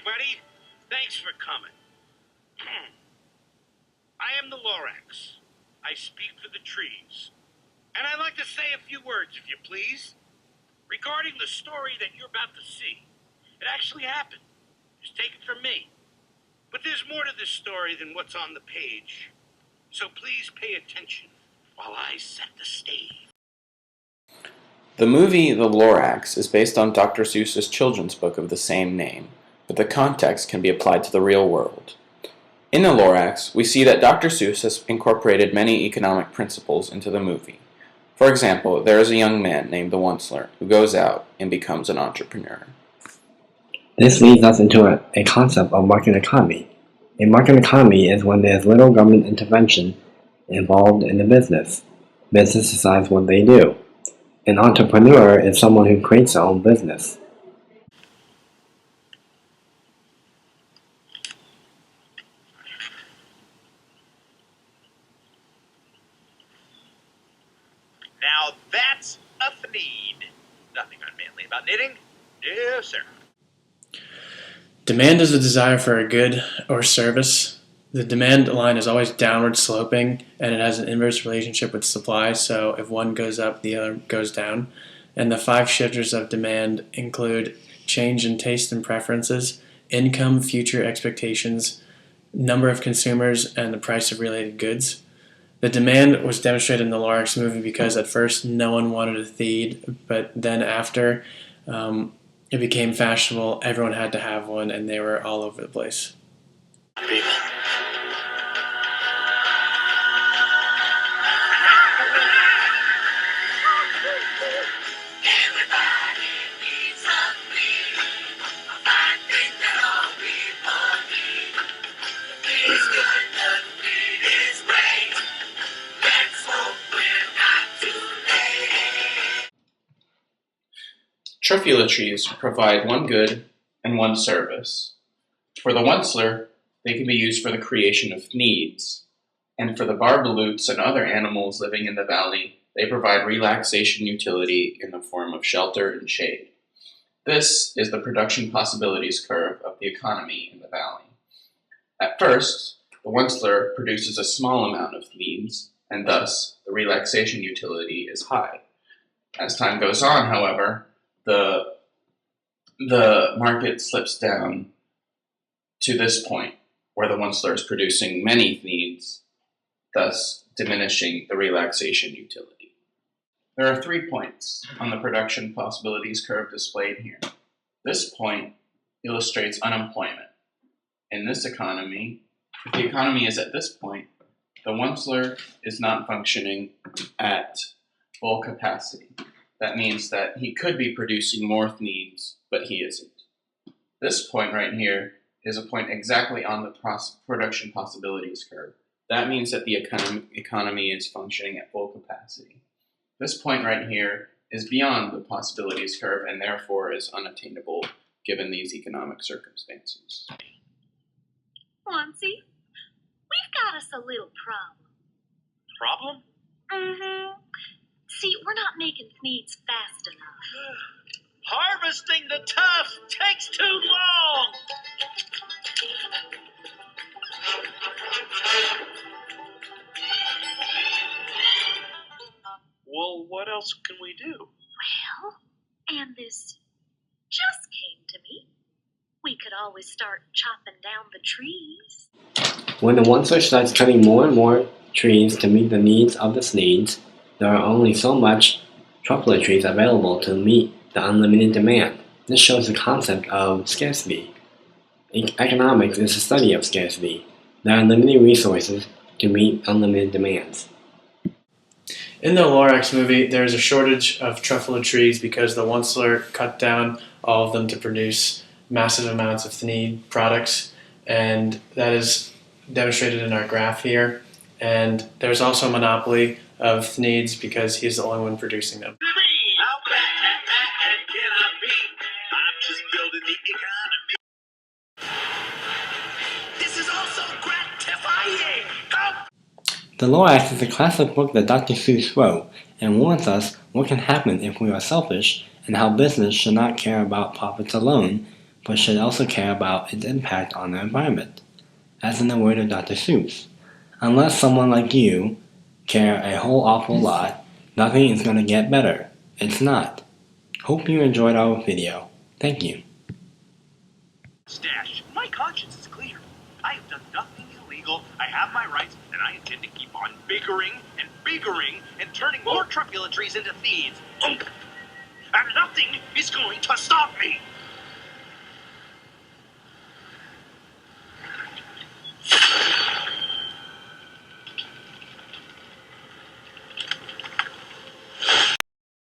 everybody. Thanks for coming. I am the Lorax. I speak for the trees. And I'd like to say a few words, if you please, regarding the story that you're about to see. It actually happened. Just take it from me. But there's more to this story than what's on the page. So please pay attention while I set the stage. The movie The Lorax is based on Dr. Seuss's children's book of the same name, but the context can be applied to the real world. In The Lorax, we see that Dr. Seuss has incorporated many economic principles into the movie. For example, there is a young man named the Onceler who goes out and becomes an entrepreneur. This leads us into a concept of market economy. A market economy is when there is little government intervention involved in the business. Business decides what they do. An entrepreneur is someone who creates their own business. Now that's a need. Nothing unmanly about knitting. No, sir. Demand is a desire for a good or service. The demand line is always downward sloping, and it has an inverse relationship with supply, so if one goes up, the other goes down. And the 5 shifters of demand include change in taste and preferences, income, future expectations, number of consumers, and the price of related goods. The demand was demonstrated in the Lorax movie because at first no one wanted a theed, but then after it became fashionable, everyone had to have one, and they were all over the place. Truffula trees provide one good and one service. For the Onceler, they can be used for the creation of needs, and for the barbaloots and other animals living in the valley, they provide relaxation utility in the form of shelter and shade. This is the production possibilities curve of the economy in the valley. At first, the Onceler produces a small amount of needs, and thus the relaxation utility is high. As time goes on, however, the market slips down to this point, where the Onceler is producing many needs, thus diminishing the relaxation utility. There are 3 points on the production possibilities curve displayed here. This point illustrates unemployment. In this economy, if the economy is at this point, the Onceler is not functioning at full capacity. That means that he could be producing more needs, but he isn't. This point right here is a point exactly on the production possibilities curve. That means that the economy is functioning at full capacity. This point right here is beyond the possibilities curve and therefore is unattainable given these economic circumstances. Oncie, we've got us a little problem. Problem? Mm-hmm. See, we're not making needs fast enough. Harvesting the tough takes too long! Well, what else can we do? Well, and this just came to me. We could always start chopping down the trees. When the Onceler starts cutting more and more trees to meet the needs of the Sneeds, there are only so much truffula trees available to meet the unlimited demand. This shows the concept of scarcity. Economics is the study of scarcity. There are limited resources to meet unlimited demands. In the Lorax movie, there is a shortage of truffula trees because the Onceler cut down all of them to produce massive amounts of Thneed products, and that is demonstrated in our graph here. And there's also a monopoly of Thneeds because he's the only one producing them. How bad can I be? I'm just building the economy. This is also gratifying. The Lorax is a classic book that Dr. Seuss wrote and warns us what can happen if we are selfish and how business should not care about profits alone, but should also care about its impact on the environment. As in the word of Dr. Seuss, unless someone like you care a whole awful lot, nothing is going to get better. It's not. Hope you enjoyed our video. Thank you. Stash. My conscience is clear. I have done nothing illegal. I have my rights, and I intend to keep on bickering and turning more truculentries into thieves. And nothing is going to stop me.